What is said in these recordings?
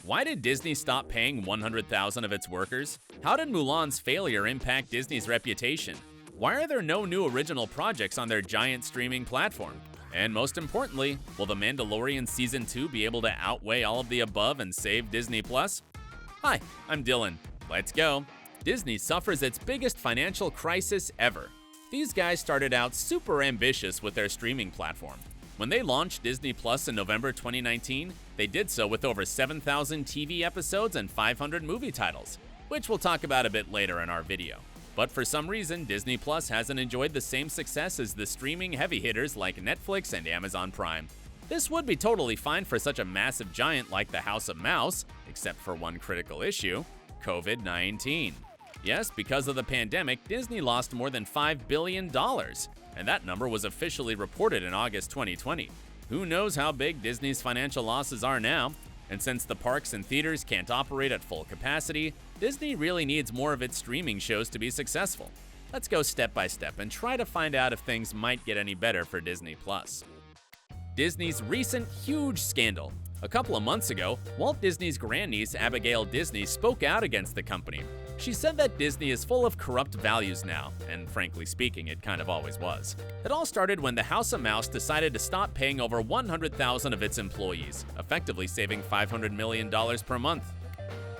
Why did Disney stop paying 100,000 of its workers? How did Mulan's failure impact Disney's reputation? Why are there no new original projects on their giant streaming platform? And most importantly, will The Mandalorian Season 2 be able to outweigh all of the above and save Disney+? Hi, I'm Dylan. Let's go. Disney suffers its biggest financial crisis ever. These guys started out super ambitious with their streaming platform. When they launched Disney Plus in November 2019, they did so with over 7,000 TV episodes and 500 movie titles, which we'll talk about a bit later in our video. But for some reason, Disney Plus hasn't enjoyed the same success as the streaming heavy hitters like Netflix and Amazon Prime. This would be totally fine for such a massive giant like the House of Mouse, except for one critical issue: COVID-19. Yes, because of the pandemic, Disney lost more than $5 billion, and that number was officially reported in August 2020. Who knows how big Disney's financial losses are now? And since the parks and theaters can't operate at full capacity, Disney really needs more of its streaming shows to be successful. Let's go step by step and try to find out if things might get any better for Disney+. Disney's recent huge scandal. A couple of months ago, Walt Disney's grandniece Abigail Disney spoke out against the company. She said that Disney is full of corrupt values now, and frankly speaking, it kind of always was. It all started when the House of Mouse decided to stop paying over 100,000 of its employees, effectively saving $500 million per month.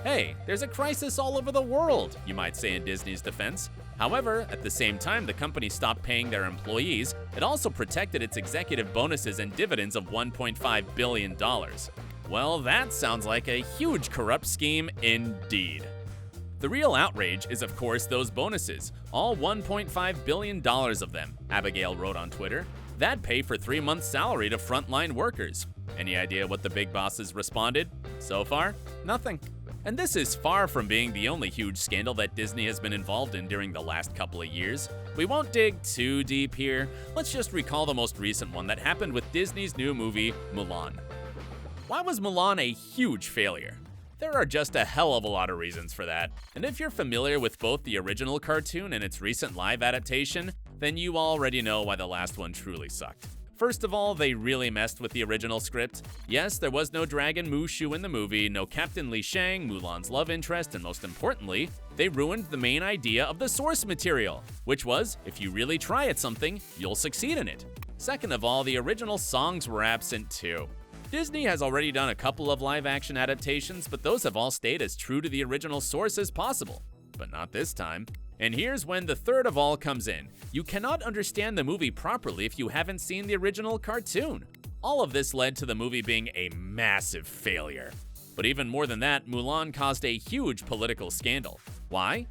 Hey, there's a crisis all over the world, you might say in Disney's defense. However, at the same time the company stopped paying their employees, it also protected its executive bonuses and dividends of $1.5 billion. Well, that sounds like a huge corrupt scheme indeed. The real outrage is, of course, those bonuses, all $1.5 billion of them, Abigail wrote on Twitter. That'd pay for 3 months' salary to frontline workers. Any idea what the big bosses responded? So far, nothing. And this is far from being the only huge scandal that Disney has been involved in during the last couple of years. We won't dig too deep here. Let's just recall the most recent one that happened with Disney's new movie, Mulan. Why was Mulan a huge failure? There are just a hell of a lot of reasons for that, and if you're familiar with both the original cartoon and its recent live adaptation, then you already know why the last one truly sucked. First of all, they really messed with the original script. Yes, there was no dragon Mushu in the movie, no Captain Li Shang, Mulan's love interest, and most importantly, they ruined the main idea of the source material, which was, if you really try at something, you'll succeed in it. Second of all, the original songs were absent too. Disney has already done a couple of live-action adaptations, but those have all stayed as true to the original source as possible. But not this time. And here's when the third of all comes in. You cannot understand the movie properly if you haven't seen the original cartoon. All of this led to the movie being a massive failure. But even more than that, Mulan caused a huge political scandal. Why?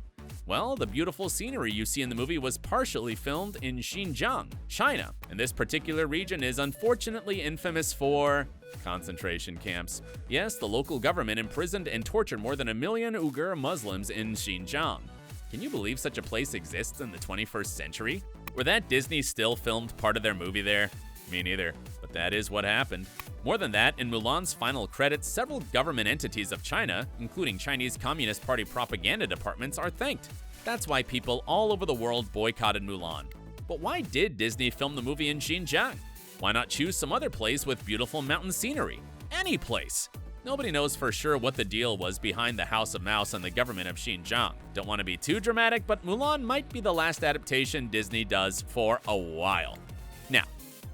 Well, the beautiful scenery you see in the movie was partially filmed in Xinjiang, China, and this particular region is unfortunately infamous for concentration camps. Yes, the local government imprisoned and tortured more than 1 million Uyghur Muslims in Xinjiang. Can you believe such a place exists in the 21st century? Were that Disney still filmed part of their movie there? Me neither, but that is what happened. More than that, in Mulan's final credits, several government entities of China, including Chinese Communist Party propaganda departments, are thanked. That's why people all over the world boycotted Mulan. But why did Disney film the movie in Xinjiang? Why not choose some other place with beautiful mountain scenery? Any place! Nobody knows for sure what the deal was behind the House of Mouse and the government of Xinjiang. Don't want to be too dramatic, but Mulan might be the last adaptation Disney does for a while. Now,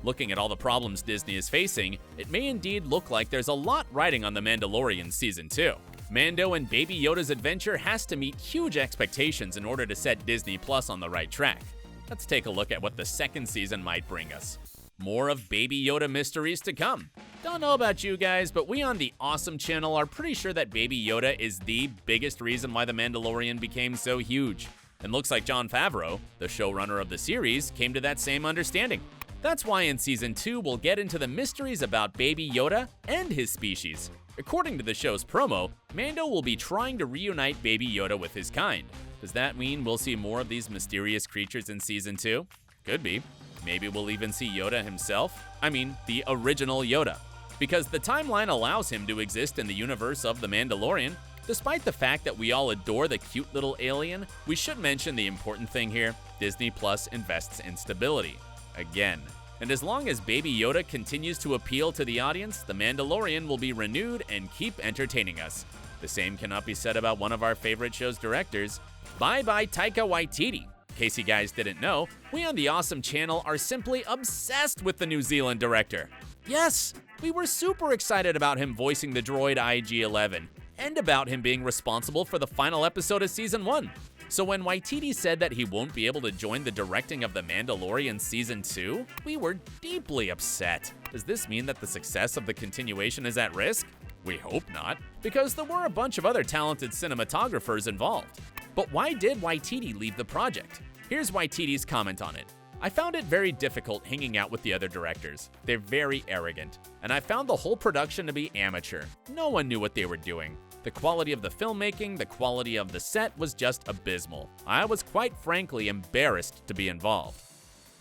looking at all the problems Disney is facing, it may indeed look like there's a lot riding on The Mandalorian Season 2. Mando and Baby Yoda's adventure has to meet huge expectations in order to set Disney Plus on the right track. Let's take a look at what the second season might bring us. More of Baby Yoda mysteries to come. Don't know about you guys, but we on the Awesome channel are pretty sure that Baby Yoda is the biggest reason why The Mandalorian became so huge. And looks like Jon Favreau, the showrunner of the series, came to that same understanding. That's why in Season 2 we'll get into the mysteries about Baby Yoda and his species. According to the show's promo, Mando will be trying to reunite Baby Yoda with his kind. Does that mean we'll see more of these mysterious creatures in Season 2? Could be. Maybe we'll even see Yoda himself. I mean, the original Yoda. Because the timeline allows him to exist in the universe of The Mandalorian. Despite the fact that we all adore the cute little alien, we should mention the important thing here: Disney Plus invests in stability. Again. And as long as Baby Yoda continues to appeal to the audience, The Mandalorian will be renewed and keep entertaining us. The same cannot be said about one of our favorite show's directors. Bye-bye Taika Waititi. In case you guys didn't know, we on the Awesome channel are simply obsessed with the New Zealand director. Yes, we were super excited about him voicing the droid IG-11, and about him being responsible for the final episode of Season 1. So when Waititi said that he won't be able to join the directing of The Mandalorian Season 2, we were deeply upset. Does this mean that the success of the continuation is at risk? We hope not, because there were a bunch of other talented cinematographers involved. But why did Waititi leave the project? Here's Waititi's comment on it. I found it very difficult hanging out with the other directors. They're very arrogant, and I found the whole production to be amateur. No one knew what they were doing. The quality of the filmmaking, the quality of the set was just abysmal. I was quite frankly embarrassed to be involved.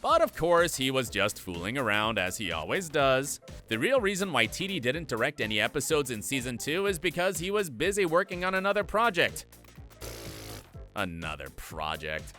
But of course, he was just fooling around as he always does. The real reason Waititi didn't direct any episodes in Season 2 is because he was busy working on another project. Another project.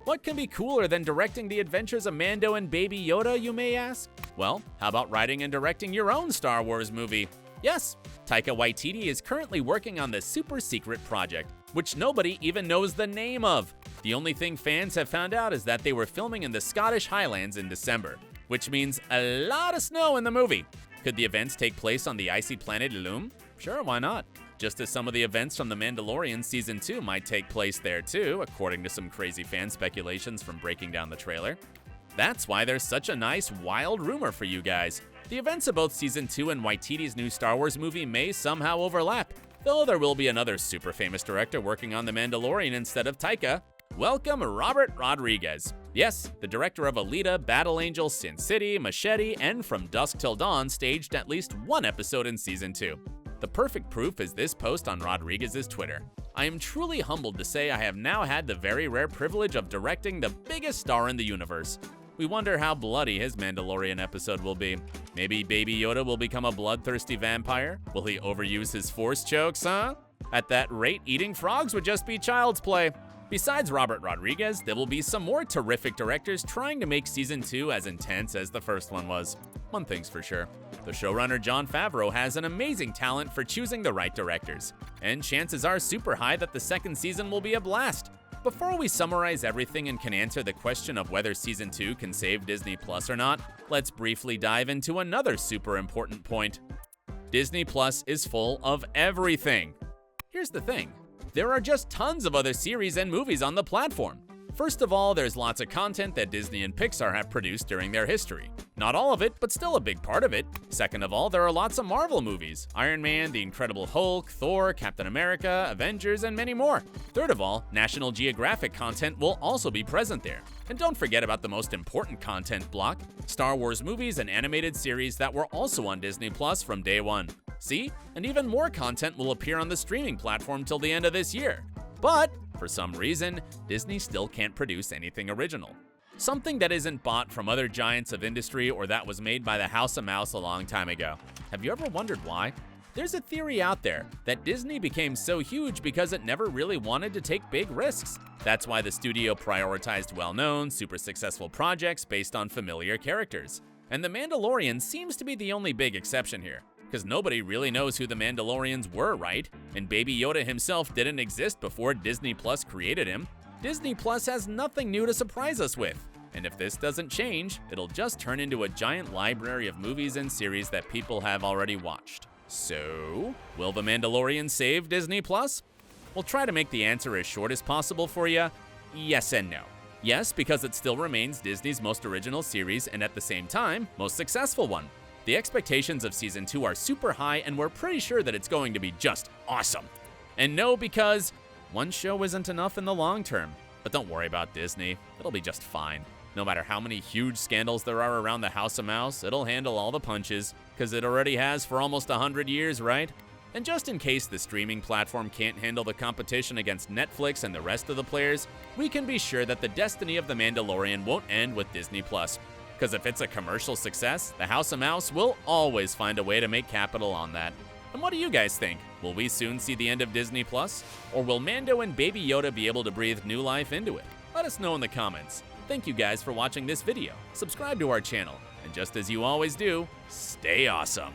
What can be cooler than directing the adventures of Mando and Baby Yoda, you may ask? Well, how about writing and directing your own Star Wars movie? Yes, Taika Waititi is currently working on this super secret project, which nobody even knows the name of. The only thing fans have found out is that they were filming in the Scottish Highlands in December, which means a lot of snow in the movie. Could the events take place on the icy planet Ilum? Sure, why not? Just as some of the events from The Mandalorian Season 2 might take place there too, according to some crazy fan speculations from breaking down the trailer. That's why there's such a nice, wild rumor for you guys. The events of both Season 2 and Waititi's new Star Wars movie may somehow overlap, though there will be another super famous director working on The Mandalorian instead of Taika. Welcome Robert Rodriguez. Yes, the director of Alita, Battle Angel, Sin City, Machete, and From Dusk Till Dawn staged at least one episode in Season 2. The perfect proof is this post on Rodriguez's Twitter. I am truly humbled to say I have now had the very rare privilege of directing the biggest star in the universe. We wonder how bloody his Mandalorian episode will be. Maybe Baby Yoda will become a bloodthirsty vampire? Will he overuse his force chokes, huh? At that rate, eating frogs would just be child's play. Besides Robert Rodriguez, there will be some more terrific directors trying to make Season 2 as intense as the first one was. One thing's for sure, the showrunner Jon Favreau has an amazing talent for choosing the right directors, and chances are super high that the second season will be a blast. Before we summarize everything and can answer the question of whether Season 2 can save Disney Plus or not, let's briefly dive into another super important point. Disney Plus is full of everything. Here's the thing. There are just tons of other series and movies on the platform. First of all, there's lots of content that Disney and Pixar have produced during their history. Not all of it, but still a big part of it. Second of all, there are lots of Marvel movies. Iron Man, The Incredible Hulk, Thor, Captain America, Avengers, and many more. Third of all, National Geographic content will also be present there. And don't forget about the most important content block, Star Wars movies and animated series that were also on Disney Plus from day one. See? And even more content will appear on the streaming platform till the end of this year. But, for some reason, Disney still can't produce anything original. Something that isn't bought from other giants of industry or that was made by the House of Mouse a long time ago. Have you ever wondered why? There's a theory out there that Disney became so huge because it never really wanted to take big risks. That's why the studio prioritized well-known, super successful projects based on familiar characters. And The Mandalorian seems to be the only big exception here. Because nobody really knows who the Mandalorians were, right? And Baby Yoda himself didn't exist before Disney Plus created him. Disney Plus has nothing new to surprise us with. And if this doesn't change, it'll just turn into a giant library of movies and series that people have already watched. So, will The Mandalorian save Disney Plus? We'll try to make the answer as short as possible for you. Yes and no. Yes, because it still remains Disney's most original series and at the same time, most successful one. The expectations of Season 2 are super high and we're pretty sure that it's going to be just awesome. And no, because one show isn't enough in the long term. But don't worry about Disney, it'll be just fine. No matter how many huge scandals there are around the House of Mouse, it'll handle all the punches, because it already has for almost 100 years, right? And just in case the streaming platform can't handle the competition against Netflix and the rest of the players, we can be sure that the destiny of The Mandalorian won't end with Disney Plus. Because if it's a commercial success, the House of Mouse will always find a way to make capital on that. And what do you guys think? Will we soon see the end of Disney Plus? Or will Mando and Baby Yoda be able to breathe new life into it? Let us know in the comments. Thank you guys for watching this video. Subscribe to our channel And just as you always do, stay awesome.